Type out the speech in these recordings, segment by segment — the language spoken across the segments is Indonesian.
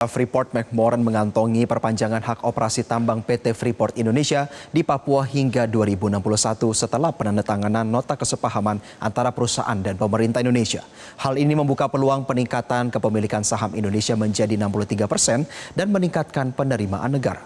Freeport-McMoRan mengantongi perpanjangan hak operasi tambang PT Freeport Indonesia di Papua hingga 2061 setelah penandatanganan nota kesepahaman antara perusahaan dan pemerintah Indonesia. Hal ini membuka peluang peningkatan kepemilikan saham Indonesia menjadi 63% dan meningkatkan penerimaan negara.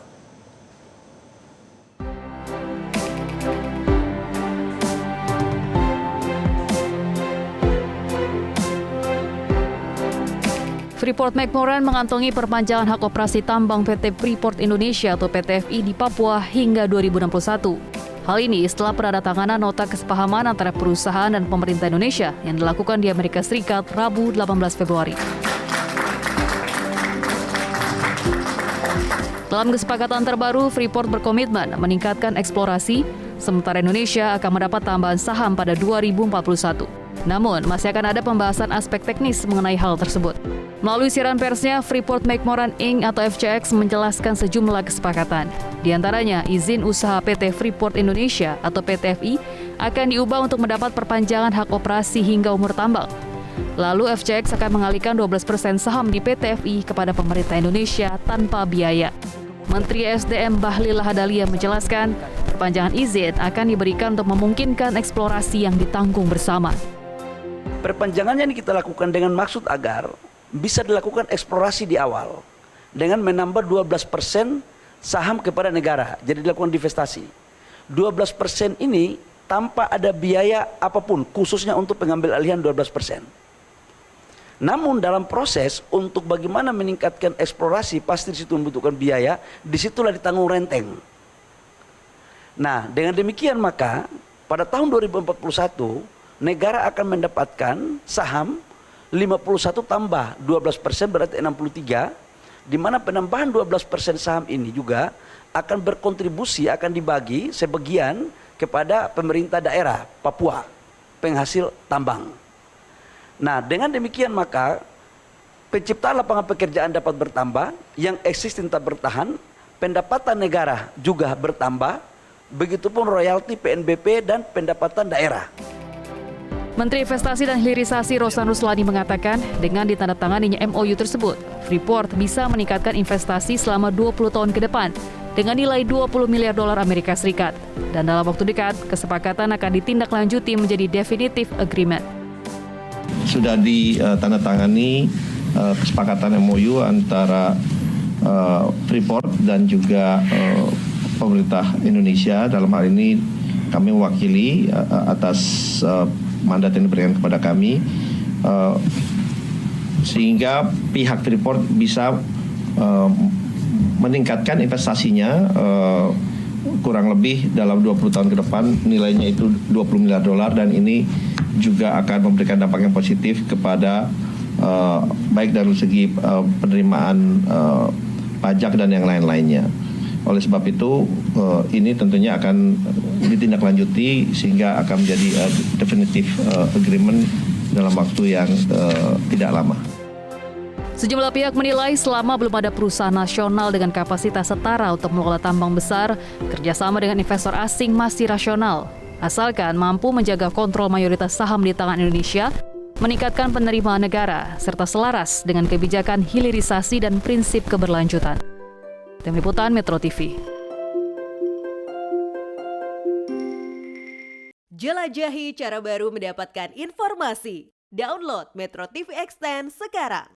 Freeport-McMoRan mengantongi perpanjangan hak operasi tambang PT Freeport Indonesia atau PTFI di Papua hingga 2061. Hal ini setelah penandatanganan nota kesepahaman antara perusahaan dan pemerintah Indonesia yang dilakukan di Amerika Serikat Rabu 18 Februari. Dalam kesepakatan terbaru, Freeport berkomitmen meningkatkan eksplorasi, sementara Indonesia akan mendapat tambahan saham pada 2041. Namun, masih akan ada pembahasan aspek teknis mengenai hal tersebut. Melalui siaran persnya, Freeport-McMoRan Inc. atau FCX menjelaskan sejumlah kesepakatan. Di antaranya, izin usaha PT Freeport Indonesia atau PTFI akan diubah untuk mendapat perpanjangan hak operasi hingga umur tambang. Lalu FCX akan mengalihkan 12% saham di PTFI kepada pemerintah Indonesia tanpa biaya. Menteri SDM Bahlil Lahadalia menjelaskan, perpanjangan izin akan diberikan untuk memungkinkan eksplorasi yang ditanggung bersama. Perpanjangannya ini kita lakukan dengan maksud agar bisa dilakukan eksplorasi di awal dengan menambah 12% saham kepada negara, jadi dilakukan divestasi. 12% ini tanpa ada biaya apapun, khususnya untuk pengambil alihan 12%. Namun dalam proses untuk bagaimana meningkatkan eksplorasi pasti di situ membutuhkan biaya, disitulah ditanggung renteng. Nah, dengan demikian maka pada tahun 2041 negara akan mendapatkan saham 51 tambah 12% berarti 63, di mana penambahan 12% saham ini juga akan berkontribusi, akan dibagi sebagian kepada pemerintah daerah Papua, penghasil tambang. Nah, dengan demikian maka penciptaan lapangan pekerjaan dapat bertambah, yang existing tetap bertahan, pendapatan negara juga bertambah, begitupun royalti PNBP dan pendapatan daerah. Menteri Investasi dan Hilirisasi Rosan Ruslani mengatakan, dengan ditandatanganinya MOU tersebut, Freeport bisa meningkatkan investasi selama 20 tahun ke depan dengan nilai 20 miliar dolar Amerika Serikat. Dan dalam waktu dekat, kesepakatan akan ditindaklanjuti menjadi definitive agreement. Sudah ditandatangani kesepakatan MOU antara Freeport dan juga pemerintah Indonesia. Dalam hal ini kami mewakili atas mandat yang diberikan kepada kami, sehingga pihak Freeport bisa meningkatkan investasinya kurang lebih dalam 20 tahun ke depan, nilainya itu 20 miliar dolar, dan ini juga akan memberikan dampak yang positif kepada baik dari segi penerimaan pajak dan yang lain-lainnya. Oleh sebab itu, ini tentunya akan ditindaklanjuti sehingga akan menjadi definitive agreement dalam waktu yang tidak lama. Sejumlah pihak menilai selama belum ada perusahaan nasional dengan kapasitas setara untuk mengelola tambang besar, kerjasama dengan investor asing masih rasional, asalkan mampu menjaga kontrol mayoritas saham di tangan Indonesia, meningkatkan penerimaan negara, serta selaras dengan kebijakan hilirisasi dan prinsip keberlanjutan. Tim Liputan Metro TV. Jelajahi cara baru mendapatkan informasi. Download Metro TV Extend sekarang.